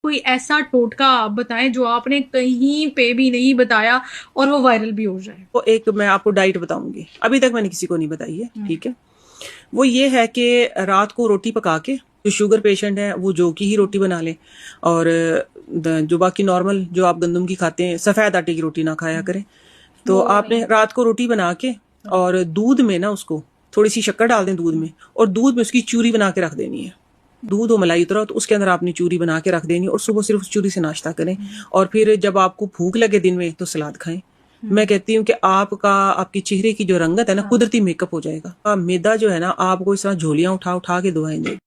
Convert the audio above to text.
कोई ऐसा टोटका आप बताएं जो आपने कहीं पे भी नहीं बताया और वो वायरल भी हो जाए। वो एक मैं आपको डाइट बताऊंगी, अभी तक मैंने किसी को नहीं बताई है, ठीक है। वो ये है कि रात को रोटी पका के, जो शुगर पेशेंट है वो जौ की ही रोटी बना ले, और जो बाकी नॉर्मल जो आप गंदम की खाते हैं, सफ़ेद आटे की रोटी ना खाया करें। तो आपने रात को रोटी बना के और दूध में ना उसको थोड़ी सी शक्कर डाल दें दूध में, और दूध में उसकी चूरी बना के रख देनी है। दूध हो मलाई उतरा तो उसके अंदर आपने चूरी बना के रख देनी, और सुबह सिर्फ उस चूरी से नाश्ता करें। और फिर जब आपको भूख लगे दिन में तो सलाद खाएं। मैं कहती हूँ कि आपका, आपके चेहरे की जो रंगत है ना, कुदरती मेकअप हो जाएगा। मैदा जो है ना, आपको इस तरह झोलियां उठा उठा के दुआएं देगा।